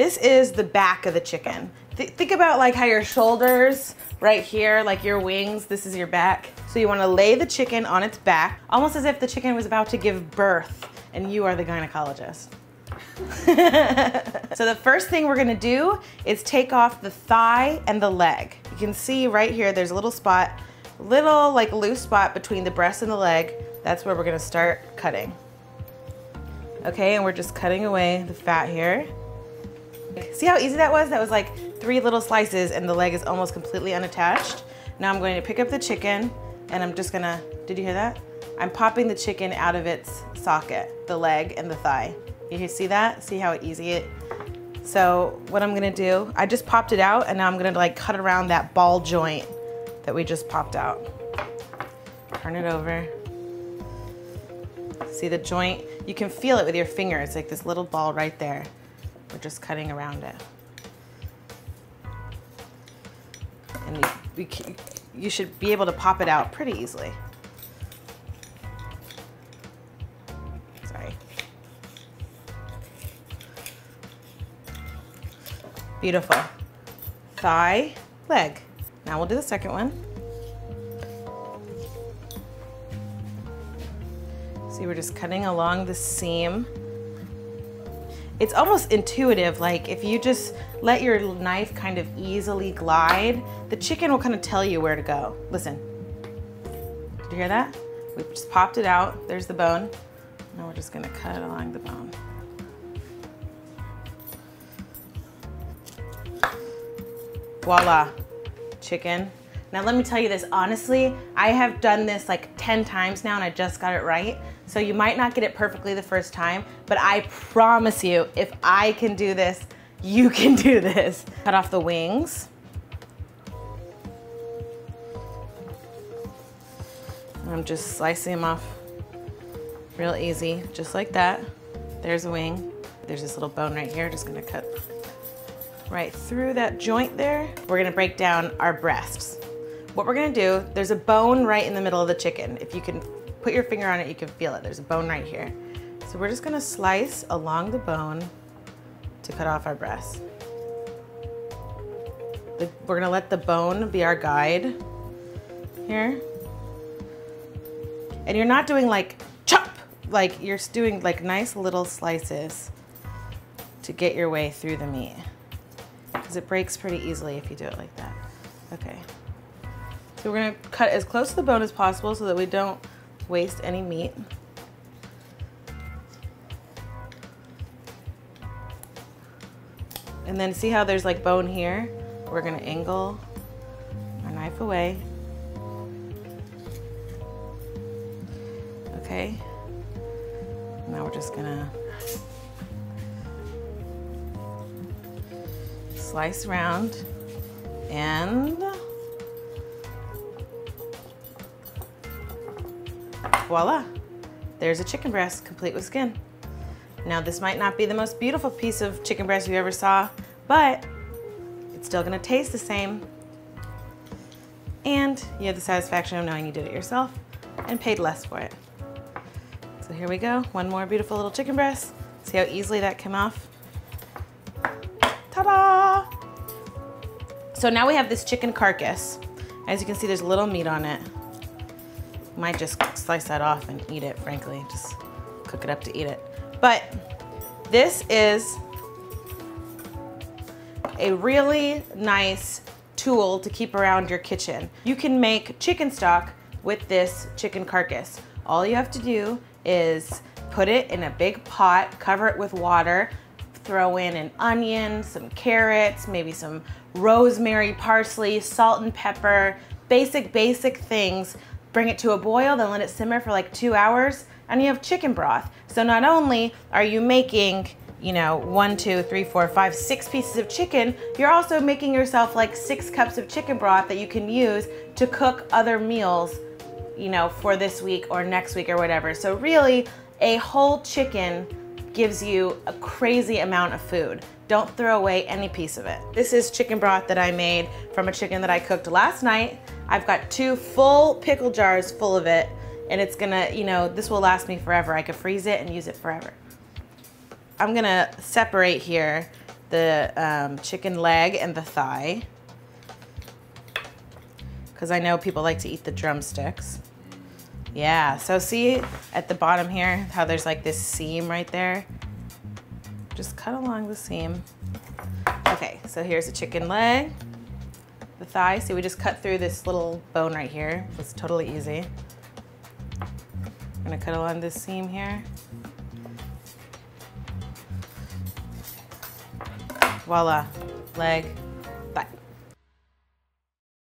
This is the back of the chicken. Think about like how your shoulders right here, like your wings, this is your back. So you wanna lay the chicken on its back, almost as if the chicken was about to give birth and you are the gynecologist. So the first thing we're gonna do is take off the thigh and the leg. You can see right here, there's a little spot, little like loose spot between the breast and the leg. That's where we're gonna start cutting. Okay, and we're just cutting away the fat here. See how easy that was? That was like 3 little slices and the leg is almost completely unattached. Now I'm going to pick up the chicken and I'm just gonna, did you hear that? I'm popping the chicken out of its socket, the leg and the thigh. You see that? See how easy it? So what I'm gonna do, I just popped it out and now I'm gonna like cut around that ball joint that we just popped out. Turn it over. See the joint? You can feel it with your finger. It's like this little ball right there. We're just cutting around it. And you should be able to pop it out pretty easily. Sorry. Beautiful. Thigh, leg. Now we'll do the second one. See, we're just cutting along the seam. It's almost intuitive, like if you just let your knife kind of easily glide, the chicken will kind of tell you where to go. Listen, did you hear that? We just popped it out, there's the bone. Now we're just gonna cut along the bone. Voila, chicken. Now let me tell you this, honestly, I have done this like 10 times now and I just got it right. So you might not get it perfectly the first time, but I promise you, if I can do this, you can do this. Cut off the wings. I'm just slicing them off real easy, just like that. There's a wing. There's this little bone right here, just gonna cut right through that joint there. We're gonna break down our breasts. What we're gonna do, there's a bone right in the middle of the chicken. If you can put your finger on it, you can feel it. There's a bone right here. So we're just gonna slice along the bone to cut off our breast. We're gonna let the bone be our guide here. And you're not doing like chop, like you're doing like nice little slices to get your way through the meat. Because it breaks pretty easily if you do it like that. Okay. So we're gonna cut as close to the bone as possible so that we don't waste any meat. And then see how there's like bone here? We're gonna angle our knife away. Okay. Now we're just gonna slice around and voila, there's a chicken breast complete with skin. Now this might not be the most beautiful piece of chicken breast you ever saw, but it's still gonna taste the same. And you have the satisfaction of knowing you did it yourself and paid less for it. So here we go, one more beautiful little chicken breast. See how easily that came off? Ta-da! So now we have this chicken carcass. As you can see, there's a little meat on it. Might just slice that off and eat it, frankly. Just cook it up to eat it. But this is a really nice tool to keep around your kitchen. You can make chicken stock with this chicken carcass. All you have to do is put it in a big pot, cover it with water, throw in an onion, some carrots, maybe some rosemary, parsley, salt and pepper, basic things. Bring it to a boil, then let it simmer for like 2 hours, and you have chicken broth. So not only are you making, you know, 1, 2, 3, 4, 5, 6 pieces of chicken, you're also making yourself like 6 cups of chicken broth that you can use to cook other meals, you know, for this week or next week or whatever. So really, a whole chicken gives you a crazy amount of food. Don't throw away any piece of it. This is chicken broth that I made from a chicken that I cooked last night. I've got 2 full pickle jars full of it, and it's gonna, you know, this will last me forever. I could freeze it and use it forever. I'm gonna separate here the chicken leg and the thigh, because I know people like to eat the drumsticks. Yeah, so see at the bottom here how there's like this seam right there? Just cut along the seam. Okay, so here's the chicken leg, the thigh. See, we just cut through this little bone right here. It's totally easy. I'm gonna cut along this seam here. Voila, leg,